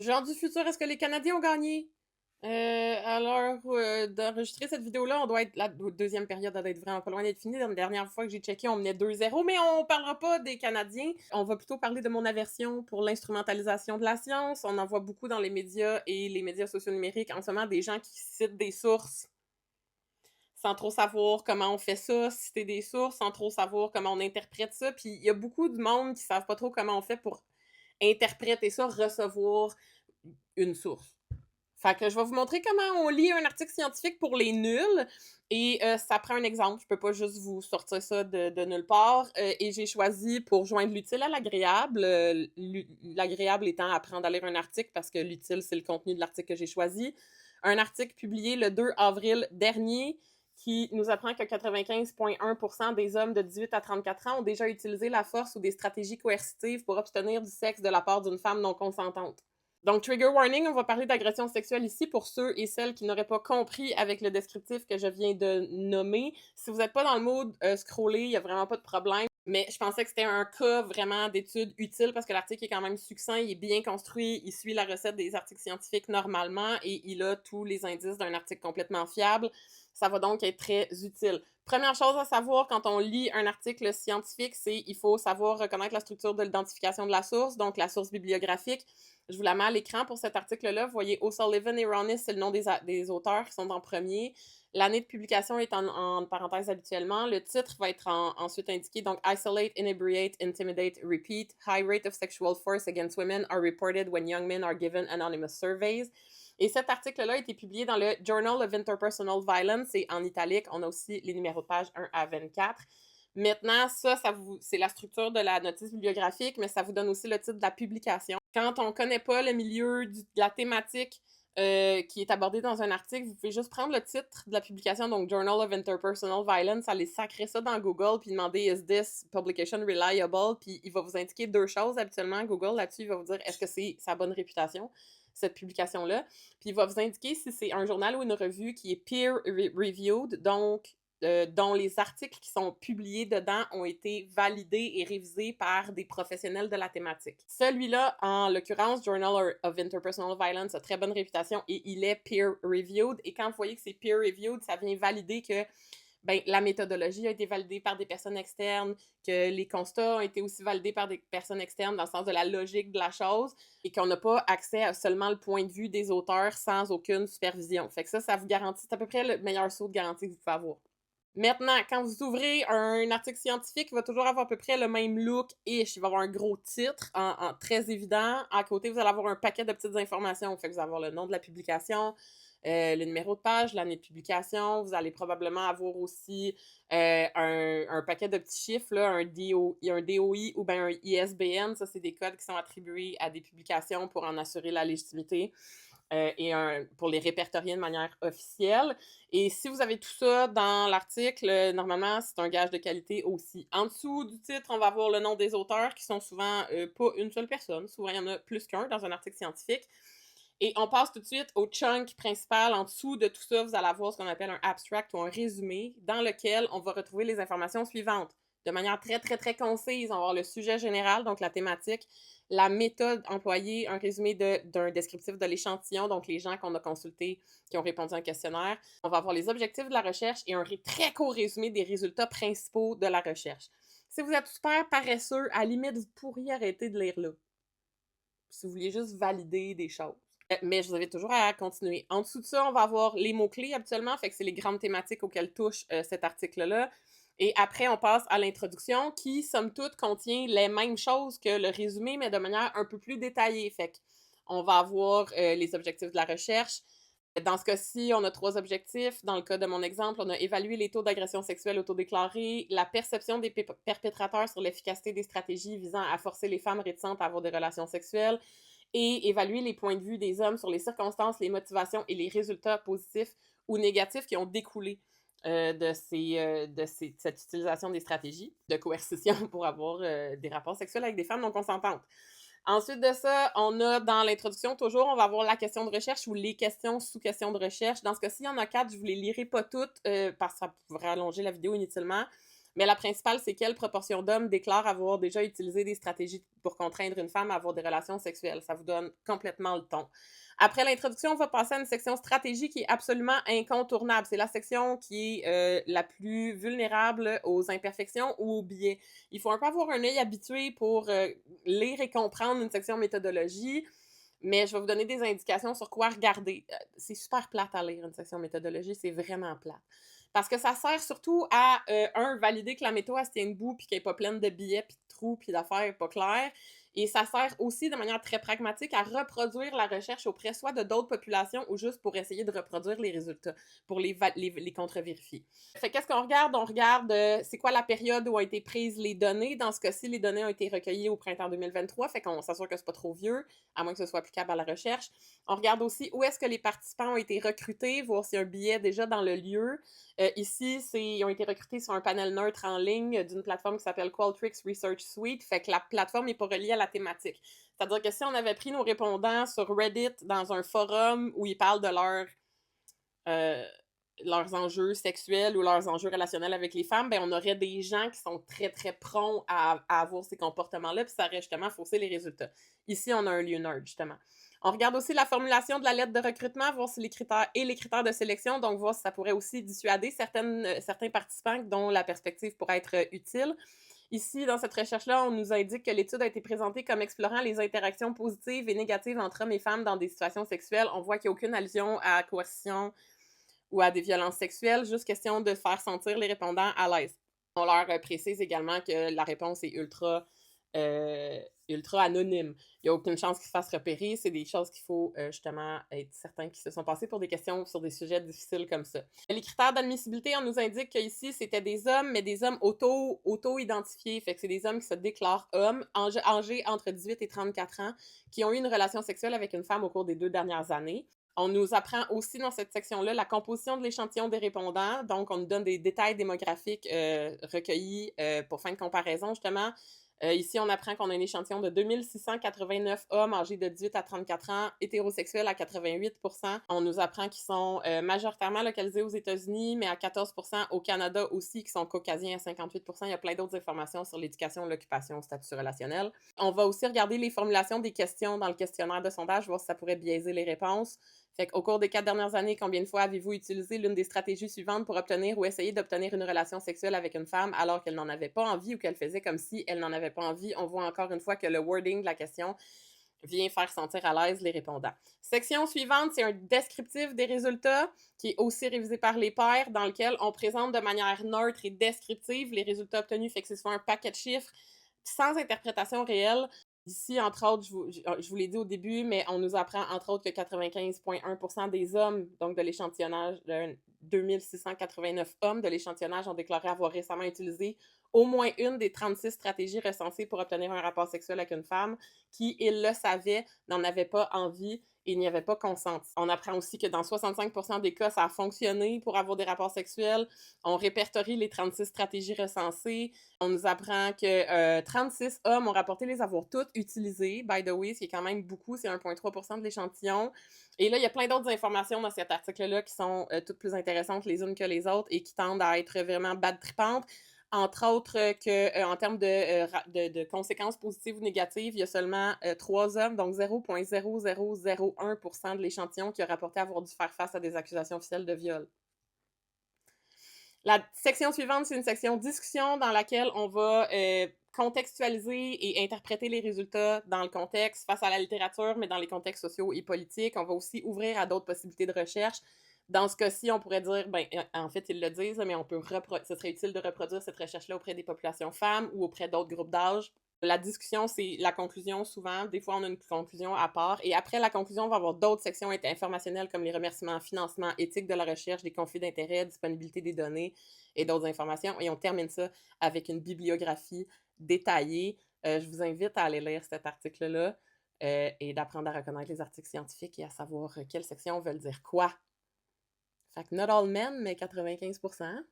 Genre du futur, est-ce que les Canadiens ont gagné? À l'heure d'enregistrer cette vidéo-là, on doit être la deuxième période, elle doit être vraiment pas loin d'être finie. La dernière fois que j'ai checké, on menait 2-0, mais on parlera pas des Canadiens. On va plutôt parler de mon aversion pour l'instrumentalisation de la science. On en voit beaucoup dans les médias et les médias sociaux numériques en ce moment, des gens qui citent des sources sans trop savoir comment on fait ça, citer des sources sans trop savoir comment on interprète ça. Puis il y a beaucoup de monde qui savent pas trop comment on fait pour interpréter ça, recevoir une source. Fait que je vais vous montrer comment on lit un article scientifique pour les nuls. Et ça prend un exemple. Je peux pas juste vous sortir ça de nulle part. Et j'ai choisi pour joindre l'utile à l'agréable. L'agréable étant apprendre à lire un article parce que l'utile, c'est le contenu de l'article que j'ai choisi. Un article publié le 2 avril dernier qui nous apprend que 95,1% des hommes de 18 à 34 ans ont déjà utilisé la force ou des stratégies coercitives pour obtenir du sexe de la part d'une femme non consentante. Donc, trigger warning, on va parler d'agression sexuelle ici pour ceux et celles qui n'auraient pas compris avec le descriptif que je viens de nommer. Si vous n'êtes pas dans le mode scroller, il n'y a vraiment pas de problème. Mais je pensais que c'était un cas vraiment d'étude utile parce que l'article est quand même succinct, il est bien construit, il suit la recette des articles scientifiques normalement et il a tous les indices d'un article complètement fiable. Ça va donc être très utile. Première chose à savoir quand on lit un article scientifique, c'est qu'il faut savoir reconnaître la structure de l'identification de la source, donc la source bibliographique. Je vous la mets à l'écran pour cet article-là. Vous voyez, O'Sullivan et Ronis, c'est le nom des auteurs qui sont en premier. L'année de publication est en parenthèse habituellement. Le titre va être ensuite indiqué. Donc, Isolate, Inebriate, Intimidate, Repeat. High rate of sexual force against women are reported when young men are given anonymous surveys. Et cet article-là a été publié dans le Journal of Interpersonal Violence. C'est en italique. On a aussi les numéros de page 1 à 24. Maintenant, c'est la structure de la notice bibliographique, mais ça vous donne aussi le titre de la publication. Quand on ne connaît pas le milieu de la thématique qui est abordée dans un article, vous pouvez juste prendre le titre de la publication, donc Journal of Interpersonal Violence, aller sacrer ça dans Google, puis demander Is this publication reliable? Puis il va vous indiquer deux choses habituellement. Google, là-dessus, il va vous dire est-ce que c'est sa bonne réputation, cette publication-là. Puis il va vous indiquer si c'est un journal ou une revue qui est peer-reviewed, donc dont les articles qui sont publiés dedans ont été validés et révisés par des professionnels de la thématique. Celui-là, en l'occurrence, Journal of Interpersonal Violence, a très bonne réputation et il est peer-reviewed. Et quand vous voyez que c'est peer-reviewed, ça vient valider que la méthodologie a été validée par des personnes externes, que les constats ont été aussi validés par des personnes externes dans le sens de la logique de la chose et qu'on n'a pas accès à seulement le point de vue des auteurs sans aucune supervision. Fait que ça vous garantit, c'est à peu près le meilleur saut de garantie que vous pouvez avoir. Maintenant, quand vous ouvrez un article scientifique, il va toujours avoir à peu près le même look-ish. Il va avoir un gros titre très évident. À côté, vous allez avoir un paquet de petites informations. Fait que vous allez avoir le nom de la publication, le numéro de page, l'année de publication. Vous allez probablement avoir aussi un paquet de petits chiffres, là, un DOI ou bien un ISBN. Ça, c'est des codes qui sont attribués à des publications pour en assurer la légitimité. Pour les répertorier de manière officielle. Et si vous avez tout ça dans l'article, normalement, c'est un gage de qualité aussi. En dessous du titre, on va avoir le nom des auteurs qui sont souvent pas une seule personne. Souvent, il y en a plus qu'un dans un article scientifique. Et on passe tout de suite au chunk principal. En dessous de tout ça, vous allez avoir ce qu'on appelle un abstract ou un résumé dans lequel on va retrouver les informations suivantes. De manière très, très, très concise, on va avoir le sujet général, donc la thématique, la méthode employée, un résumé d'un descriptif de l'échantillon, donc les gens qu'on a consultés qui ont répondu à un questionnaire. On va avoir les objectifs de la recherche et un très court résumé des résultats principaux de la recherche. Si vous êtes super paresseux, à la limite, vous pourriez arrêter de lire là. Si vous vouliez juste valider des choses. Mais je vous invite toujours à continuer. En dessous de ça, on va avoir les mots-clés habituellement, fait que c'est les grandes thématiques auxquelles touche cet article-là. Et après, on passe à l'introduction qui, somme toute, contient les mêmes choses que le résumé, mais de manière un peu plus détaillée. Fait qu'on va avoir les objectifs de la recherche. Dans ce cas-ci, on a 3 objectifs. Dans le cas de mon exemple, on a évalué les taux d'agression sexuelle autodéclarés, la perception des perpétrateurs sur l'efficacité des stratégies visant à forcer les femmes réticentes à avoir des relations sexuelles et évaluer les points de vue des hommes sur les circonstances, les motivations et les résultats positifs ou négatifs qui ont découlé cette utilisation des stratégies de coercition pour avoir des rapports sexuels avec des femmes non consentantes. Ensuite de ça, on a dans l'introduction, toujours, on va avoir la question de recherche ou les questions sous questions de recherche. Dans ce cas-ci, il y en a 4, je ne vous les lirai pas toutes parce que ça pourrait allonger la vidéo inutilement. Mais la principale, c'est quelle proportion d'hommes déclarent avoir déjà utilisé des stratégies pour contraindre une femme à avoir des relations sexuelles. Ça vous donne complètement le ton. Après l'introduction, on va passer à une section stratégie qui est absolument incontournable. C'est la section qui est la plus vulnérable aux imperfections ou aux biais. Il faut un peu avoir un œil habitué pour lire et comprendre une section méthodologie, mais je vais vous donner des indications sur quoi regarder. C'est super plate à lire une section méthodologie, c'est vraiment plate. Parce que ça sert surtout à, valider que la méthode elle se tient debout, puis qu'elle n'est pas pleine de billets, puis de trous, puis d'affaires pas claires. Et ça sert aussi de manière très pragmatique à reproduire la recherche auprès soit de d'autres populations ou juste pour essayer de reproduire les résultats, pour les contre-vérifier. Fait qu'est-ce qu'on regarde? On regarde c'est quoi la période où ont été prises les données. Dans ce cas-ci, les données ont été recueillies au printemps 2023, fait qu'on s'assure que c'est pas trop vieux, à moins que ce soit applicable à la recherche. On regarde aussi où est-ce que les participants ont été recrutés, voir s'il y a un billet déjà dans le lieu. Ici, ils ont été recrutés sur un panel neutre en ligne d'une plateforme qui s'appelle Qualtrics Research Suite, fait que la plateforme n'est pas reliée à la thématique. C'est-à-dire que si on avait pris nos répondants sur Reddit dans un forum où ils parlent de euh, leurs enjeux sexuels ou leurs enjeux relationnels avec les femmes, ben on aurait des gens qui sont très, très prompts à avoir ces comportements-là, puis ça aurait justement faussé les résultats. Ici, on a un lieu neutre, justement. On regarde aussi la formulation de la lettre de recrutement, voir si les critères de sélection, donc voir si ça pourrait aussi dissuader certains participants dont la perspective pourrait être utile. Ici, dans cette recherche-là, on nous indique que l'étude a été présentée comme explorant les interactions positives et négatives entre hommes et femmes dans des situations sexuelles. On voit qu'il n'y a aucune allusion à coercition ou à des violences sexuelles, juste question de faire sentir les répondants à l'aise. On leur précise également que la réponse est ultra anonyme. Il n'y a aucune chance qu'ils se fassent repérer. C'est des choses qu'il faut justement être certain qu'ils se sont passés pour des questions sur des sujets difficiles comme ça. Les critères d'admissibilité, on nous indique qu'ici, c'était des hommes, mais des hommes auto-identifiés. Fait que c'est des hommes qui se déclarent hommes, âgés entre 18 et 34 ans, qui ont eu une relation sexuelle avec une femme au cours des 2 dernières années. On nous apprend aussi dans cette section-là la composition de l'échantillon des répondants. Donc, on nous donne des détails démographiques recueillis pour fin de comparaison, justement. Ici, on apprend qu'on a un échantillon de 2689 hommes âgés de 18 à 34 ans, hétérosexuels à 88%. On nous apprend qu'ils sont majoritairement localisés aux États-Unis, mais à 14% au Canada aussi, qui sont caucasiens à 58%. Il y a plein d'autres informations sur l'éducation, l'occupation, le statut relationnel. On va aussi regarder les formulations des questions dans le questionnaire de sondage, voir si ça pourrait biaiser les réponses. Fait qu'au cours des 4 dernières années, combien de fois avez-vous utilisé l'une des stratégies suivantes pour obtenir ou essayer d'obtenir une relation sexuelle avec une femme alors qu'elle n'en avait pas envie ou qu'elle faisait comme si elle n'en avait pas envie? On voit encore une fois que le wording de la question vient faire sentir à l'aise les répondants. Section suivante, c'est un descriptif des résultats qui est aussi révisé par les pairs, dans lequel on présente de manière neutre et descriptive les résultats obtenus, fait que c'est soit un paquet de chiffres sans interprétation réelle. Ici, entre autres, je vous l'ai dit au début, mais on nous apprend, entre autres, que 95,1% des hommes, donc de l'échantillonnage, de 2689 hommes de l'échantillonnage ont déclaré avoir récemment utilisé au moins une des 36 stratégies recensées pour obtenir un rapport sexuel avec une femme qui, ils le savaient, n'en avait pas envie et n'y avait pas consenti. On apprend aussi que dans 65% des cas, ça a fonctionné pour avoir des rapports sexuels. On répertorie les 36 stratégies recensées. On nous apprend que 36 hommes ont rapporté les avoir toutes utilisées, by the way, ce qui est quand même beaucoup, c'est 1,3% de l'échantillon. Et là, il y a plein d'autres informations dans cet article-là qui sont toutes plus intéressantes les unes que les autres et qui tendent à être vraiment bad-tripantes. Entre autres, en termes de conséquences positives ou négatives, il y a seulement 3 hommes, donc 0,0001% de l'échantillon qui a rapporté avoir dû faire face à des accusations officielles de viol. La section suivante, c'est une section discussion dans laquelle on va contextualiser et interpréter les résultats dans le contexte face à la littérature, mais dans les contextes sociaux et politiques. On va aussi ouvrir à d'autres possibilités de recherche. Dans ce cas-ci, on pourrait dire, ben, en fait, ils le disent, mais ce serait utile de reproduire cette recherche-là auprès des populations femmes ou auprès d'autres groupes d'âge. La discussion, c'est la conclusion souvent. Des fois, on a une conclusion à part. Et après la conclusion, on va avoir d'autres sections informationnelles comme les remerciements, financement, éthique de la recherche, des conflits d'intérêts, disponibilité des données et d'autres informations. Et on termine ça avec une bibliographie détaillée. Je vous invite à aller lire cet article-là et d'apprendre à reconnaître les articles scientifiques et à savoir quelles sections veulent dire quoi. Fait que not all men, mais 95%.